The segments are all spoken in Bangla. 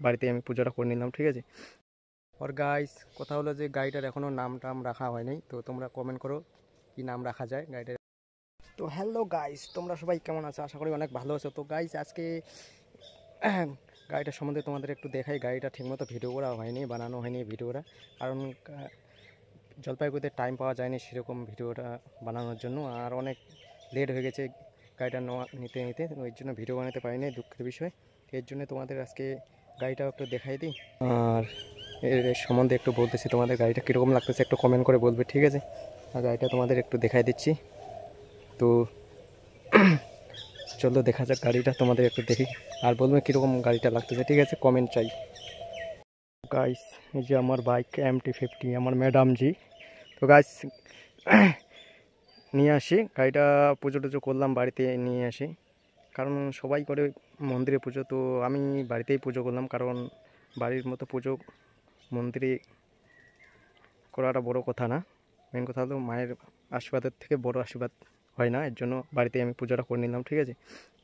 বাড়িতে আমি পুজোটা করে নিলাম, ঠিক আছে। আর গাইস, কথা হলো যে গাড়িটার এখনও নাম টাম রাখা হয়নি, তো তোমরা কমেন্ট করো কি নাম রাখা যায় গাড়িটার। তো হ্যালো গাইস, তোমরা সবাই কেমন আছো? আশা করি অনেক ভালো আছো। তো গাইস, আজকে গাড়িটার সম্বন্ধে তোমাদের একটু দেখাই। গাড়িটা ঠিকমতো ভিডিও করা হয়নি, বানানো হয়নি ভিডিওটা, কারণ জলপাইগুড়িতে টাইম পাওয়া যায়নি সেরকম ভিডিওটা বানানোর জন্য, আর অনেক লেট হয়ে গেছে গাড়িটা নিতে নিতে, ওই জন্য ভিডিও বানাতে পারিনি, দুঃখের বিষয়। এর জন্য তোমাদের আজকে গাড়িটাও একটু দেখাই দিই, আর এর সম্বন্ধে একটু বলতেছি। তোমাদের গাড়িটা কীরকম লাগতেছে একটু কমেন্ট করে বলবে, ঠিক আছে। আর গাড়িটা তোমাদের একটু দেখাই দিচ্ছি। তো চলো দেখা যাক গাড়িটা, তোমাদের একটু দেখি আর বলবে কীরকম গাড়িটা লাগতেছে, ঠিক আছে, কমেন্ট চাই। গাইস, এই যে আমার বাইক MT-50, আমার ম্যাডাম জি। তো গাইস, নিয়ে আসি গাড়িটা, পুজো টুজো করলাম, বাড়িতে নিয়ে আসি, কারণ সবাই করে মন্দিরে পুজো, তো আমি বাড়িতেই পুজো করলাম, কারণ বাড়ির মতো পুজো মন্দিরে করাটা বড় কথা না। মেন কথা হলো মায়ের আশীর্বাদের থেকে বড় আশীর্বাদ হয় না, এর জন্য বাড়িতে আমি পুজোটা করে নিলাম, ঠিক আছে।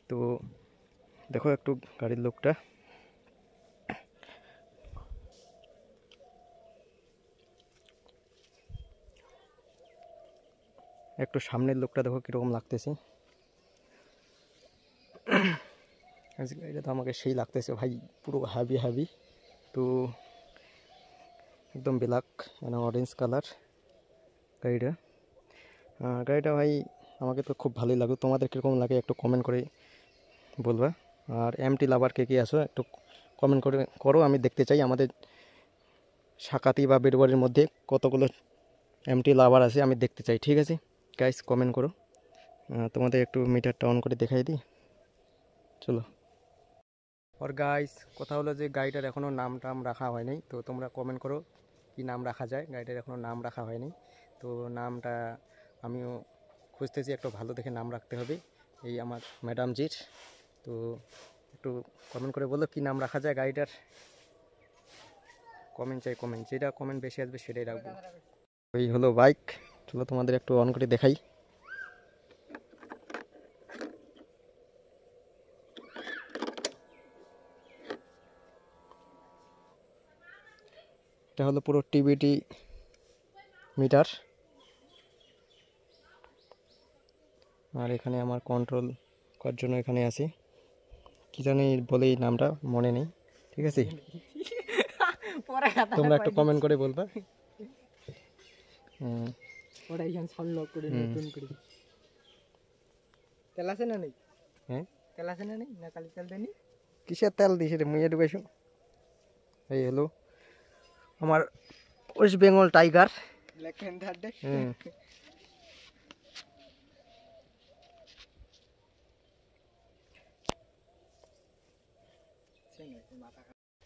তো দেখো একটু গাড়ির লোকটা, একটু সামনের লোকটা দেখো কীরকম লাগতেছে। গাড়িটা তো আমাকে সেই লাগতেছে ভাই, পুরো হ্যাভি হ্যাভি। তো একদম ব্ল্যাক মানে অরেঞ্জ কালার গাড়িটা ভাই আমাকে তো খুব ভালোই লাগে। তোমাদের কীরকম লাগে একটু কমেন্ট করে বলবা। আর MT লাভার কে আসো একটু কমেন্ট করো, আমি দেখতে চাই আমাদের শাকাতি বা বেড়ুবাড়ির মধ্যে কতগুলো MT লাভার আছে, আমি দেখতে চাই, ঠিক আছে। গাইস কমেন্ট করো, তোমাদের একটু মিটারটা অন করে দেখাই দিই, চলো। আর গাইস, কথা হলো যে গাড়িটার এখনও নাম টাম রাখা হয়নি, তো তোমরা কমেন্ট করো কি নাম রাখা যায়। গাড়িটার এখনও নাম রাখা হয়নি, তো নামটা আমিও খুঁজতেছি, একটু ভালো দেখে নাম রাখতে হবে এই আমার ম্যাডামজির। তো একটু কমেন্ট করে বলো কি নাম রাখা যায় গাড়িটার, কমেন্ট চাই, কমেন্ট, যেটা কমেন্ট বেশি আসবে সেটাই রাখবো। এই হলো বাইক, চলো তোমাদের একটু অন করে দেখাই। এটা হলো পুরো TBT মিটার, আর এখানে আমার কন্ট্রোল করার জন্য এখানে আছে, কি জানি বলে এই নামটা মনে নেই, ঠিক আছে। তোমরা একটু কমেন্ট করে বলবা। তেল আছে না নেই? হ্যাঁ, তেল আছে না নেই? না কালি তেল দেনি? কিসের তেল দিয়েছে রে, মুইয়ে ঢুকাইছো। এই হলো আমার ওয়েস্ট বেঙ্গল টাইগার।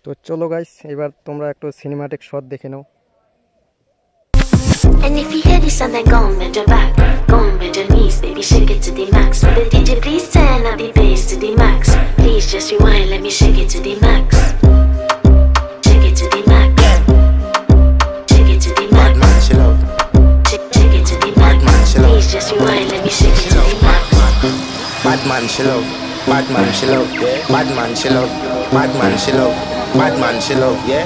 তো চলো গাইস, এবার তোমরা একটু সিনেমাটিক শট দেখে নাও। And if you hear this and then go and bend your back, go and bend your knees, baby, shake it to the max. Will the DJ please turn up the bass to the max? Please just rewind, let me shake it to the max. Shake it to the max. Shake it to the max. Bad man, she love. Shake it to the max. Please just rewind, let me shake it to the max. Bad man, she love. Bad man, she love. Bad man, she love. Bad man, she love. Bad man, she love. Yeah.